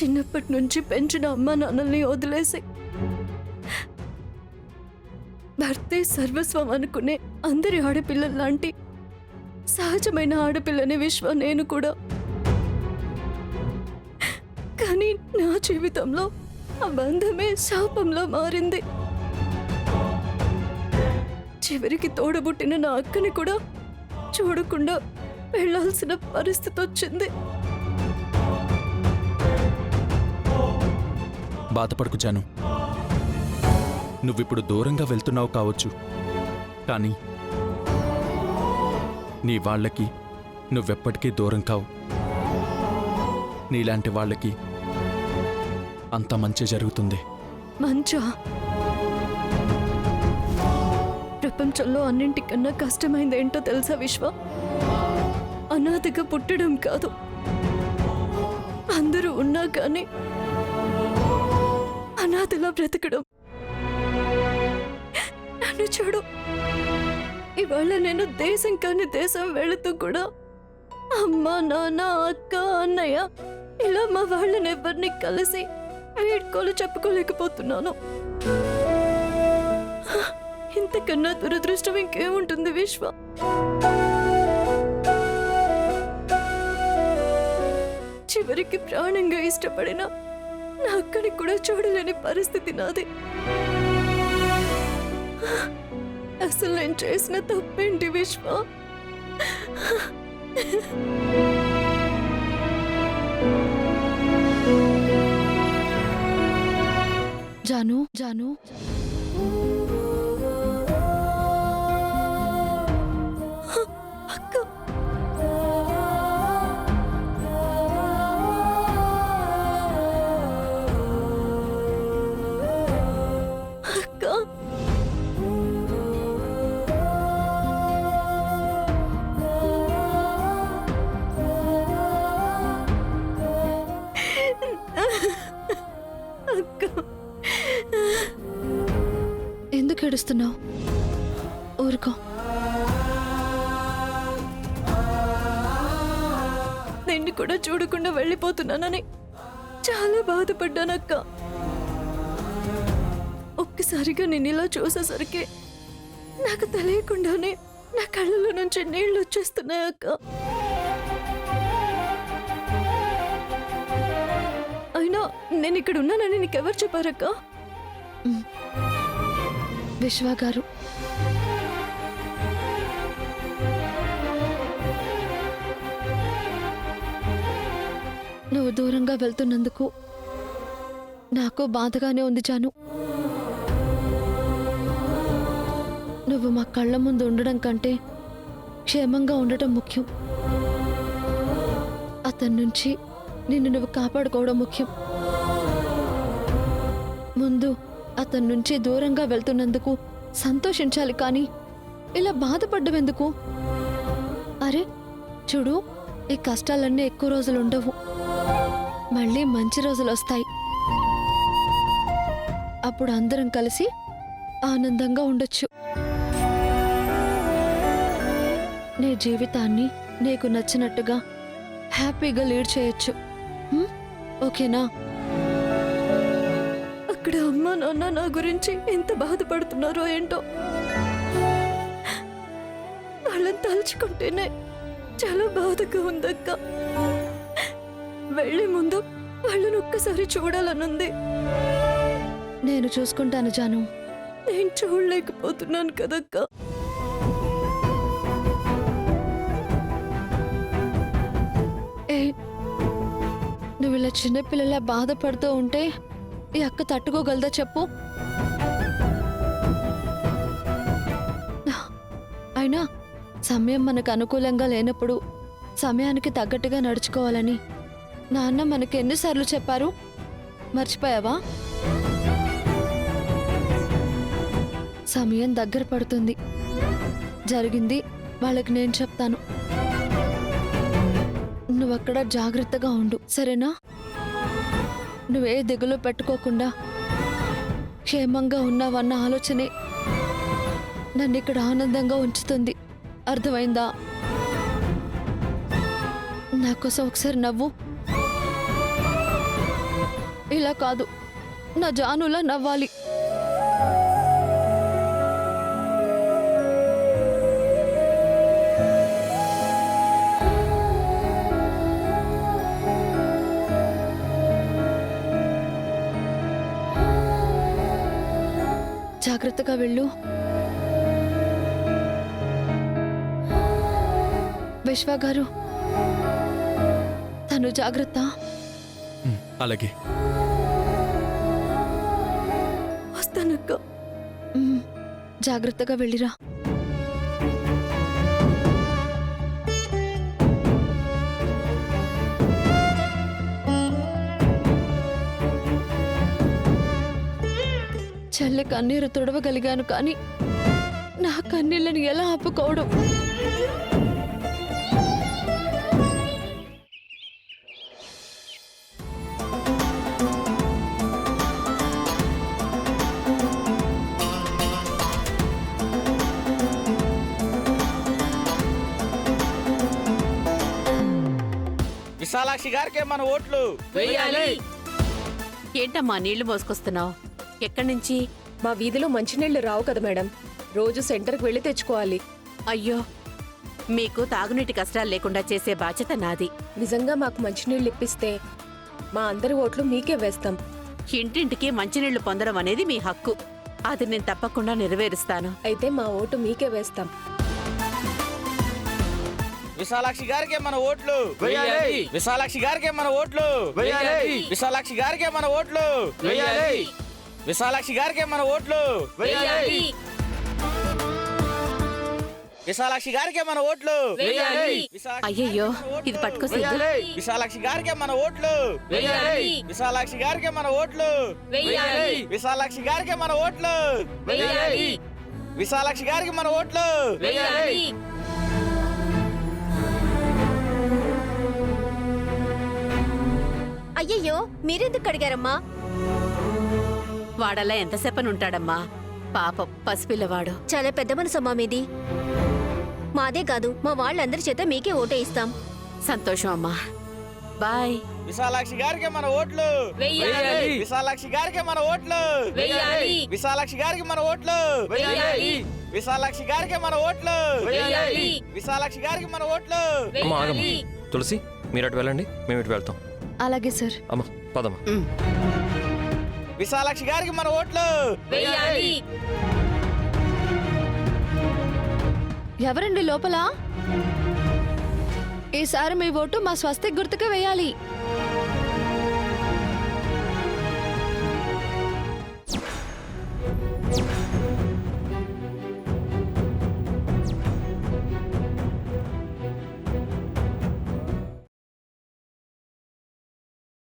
చిన్నప్పటి నుంచి పెంచిన అమ్మ నాన్నల్ని వదిలేసి భర్తే సర్వస్వం అనుకునే అందరి ఆడపిల్లల్లాంటి సహజమైన ఆడపిల్లని విశ్వ నేను కూడా. కానీ నా జీవితంలో ఆ బంధమే శాపంలో మారింది. చివరికి తోడబుట్టిన నా అక్కని కూడా చూడకుండా వెళ్లాల్సిన పరిస్థితి వచ్చింది. బాధపడకు జాను. నువ్విప్పుడు దూరంగా వెళ్తున్నావు కావచ్చు, కానీ నీ వాళ్ళకి నువ్వెప్పటికీ దూరం కావు. నీలాంటి వాళ్ళకి అంత మంచి జరుగుతుంది. మంచా? ప్రపంచంలో అన్నింటికన్నా కష్టమైంది ఏంటో తెలుసా విశ్వ? అనాథగా పుట్టడం కాదు, అందరూ ఉన్నా కానీ అనాథలా బ్రతకడం. నన్ను చూడు, ఇవాళ నేను దేశం కాని దేశం వెళుతూ కూడా అమ్మ నాన్న అక్క అన్నయ్య ఇలా మా వాళ్ళని ఎవరిని కలిసి వీడ్కోలు చెప్పుకోలేకపోతున్నాను. ఇంతకన్నా దురదృష్టం ఇంకేముంటుంది విశ్వ? చివరికి ప్రాణంగా ఇష్టపడిన నా అక్కని కూడా చూడలేని పరిస్థితి నాది. అసలు నేను చేసిన తప్పేంటి విశ్వ? జాను జాను అక్క, అక్క, ఎందుకు ఏడుస్తున్నావు? ఊరుకో. నిన్ను కూడా చూడకుండా వెళ్ళిపోతున్నానని చాలా బాధపడ్డానక్క. ఒక్కసారిగా నేను ఇలా చూసేసరికి నాకు తెలియకుండానే నా కళ్ళలో నుంచి నీళ్లు వచ్చేస్తున్నాయి అక్క. అయినా నేను ఇక్కడ ఉన్నానని నీకెవరు చెప్పారక్క? విశ్వ గారు. నువ్వు దూరంగా వెళ్తున్నందుకు నాకు బాధగానే ఉంది జాను. నువ్వు మా కళ్ళ ముందు ఉండడం కంటే క్షేమంగా ఉండటం ముఖ్యం. అతని నుంచి నిన్ను నువ్వు కాపాడుకోవడం ముఖ్యం. ముందు అతని నుంచి దూరంగా వెళ్తున్నందుకు సంతోషించాలి, కానీ ఇలా బాధపడ్డవెందుకు? అరే చూడు, ఈ కష్టాలన్నీ ఎక్కువ రోజులు ఉండవు, మళ్ళీ మంచి రోజులు వస్తాయి. అప్పుడు అందరం కలిసి ఆనందంగా ఉండొచ్చు. నీ జీవితాన్ని నీకు నచ్చినట్టుగా హ్యాపీగా లీడ్ చేయొచ్చు. ఓకేనా? అక్కడ అమ్మ నాన్న నా గురించి ఎంత బాధపడుతున్నారో ఏంటో. వాళ్ళని తలుచుకుంటేనే చాలా బాధగా ఉందక్క. వెళ్ళే ముందు వాళ్ళని ఒక్కసారి చూడాలనుంది. నేను చూసుకుంటాను జాను. నేను చూడలేకపోతున్నాను కదక్క. నువ్వు ఇలా చిన్నపిల్లలా బాధపడుతూ ఉంటే ఈ అక్క తట్టుకోగలదా చెప్పు? అయినా సమయం మనకు అనుకూలంగా లేనప్పుడు సమయానికి తగ్గట్టుగా నడుచుకోవాలని నాన్న మనకి ఎన్నిసార్లు చెప్పారు? మర్చిపోయావా? సమయం దగ్గర పడుతుంది. జరిగింది వాళ్ళకి నేను చెప్తాను. నువ్వక్కడ జాగ్రత్తగా ఉండు, సరేనా? నువ్వే దిగులు పెట్టుకోకుండా క్షేమంగా ఉన్నావన్న ఆలోచనే నన్ను ఇక్కడ ఆనందంగా ఉంచుతుంది. అర్థమైందా? నాకోసం ఒకసారి నవ్వు. ఇలా కాదు, నా జానులా నవ్వాలి. జాగ్రత్తగా వెళ్ళు. విశ్వ గారు, తను జాగ్రత్త. అలాగే. వస్తానక్క. జాగ్రత్తగా వెళ్ళిరా. చెల్లె కన్నీరు తుడవగలిగాను, కానీ నా కన్నీళ్ళని ఎలా ఆపుకోవడం? విశాలాక్షి గారికే మన ఓట్లు వెయ్యాలి. ఏంటమ్మా నీళ్లు మోసుకొస్తున్నావు? ఎక్కడి నుంచి? మా వీధిలో మంచినీళ్లు రావు కదా మేడం, రోజు సెంటర్కి వెళ్ళి తెచ్చుకోవాలి. అయ్యో, మీకు తాగునీటి కష్టాలు లేకుండా చేసే బాధ్యత నాది. నిజంగా మాకు మంచినీళ్లు ఇప్పిస్తే మా అందరి ఓట్లు మీకే వేస్తాం. ఇంటింటికి మంచినీళ్లు పొందడం అనేది మీ హక్కు. అది నేను తప్పకుండా నెరవేరుస్తాను. అయితే మా ఓటు మీకే వేస్తాం. విశాలాక్షి గారికే మన ఓట్లు వెయ్యాలి. విశాలాక్షి గారికే మన ఓట్లు వెయ్యాలి. విశాలాక్షి గారికే మన ఓట్లు వెయ్యాలి. విశాలాక్షి గారికే మన ఓట్లు వెయ్యాలి. విశాలాక్షి గారికే మన ఓట్లు వెయ్యాలి. అయ్యయ్యో, ఇది పట్టుకోసి వెయ్యాలి. విశాలాక్షి గారికే మన ఓట్లు వెయ్యాలి. విశాలాక్షి గారికే మన ఓట్లు వెయ్యాలి. విశాలాక్షి గారికే మన ఓట్లు వెయ్యాలి. విశాలాక్షి గారికి మన ఓట్లు వెయ్యాలి. అయ్యయ్యో, మీరెందుకు అడిగారమ్మా? వాడలా ఎంతసేపనుంటాడమ్మా? పాపం పసిపిల్లవాడు. చాలా పెద్ద మనసమ్మా మీది. మాదే కాదు, మా వాళ్ళందరి చేత మీకే ఓటే ఇస్తాం. సంతోషం అమ్మా. బాయ్. విశాలాక్షి గారికి మన ఓట్లు వెయ్యాలి. విశాలాక్షి గారికి మన ఓట్లు వెయ్యాలి. విశాలాక్షి గారికి మన ఓట్లు వెయ్యాలి. విశాలాక్షి గారికి మన ఓట్లు వెయ్యాలి. విశాలాక్షి గారికి మన ఓట్లు అమ్మ, ఆగమ్మ. తులసి, మీరు అటు వెళ్ళండి, మేము ఇటు వెళ్తాం. అలాగే సార్. అమ్మ, పదమ్మ. విశాలాక్షి గారికి మన ఓట్లు వెయ్యాలి. ఎవరండి లోపల? ఈసారి మీ ఓటు మా స్వస్తిక్ గుర్తుకే వేయాలి.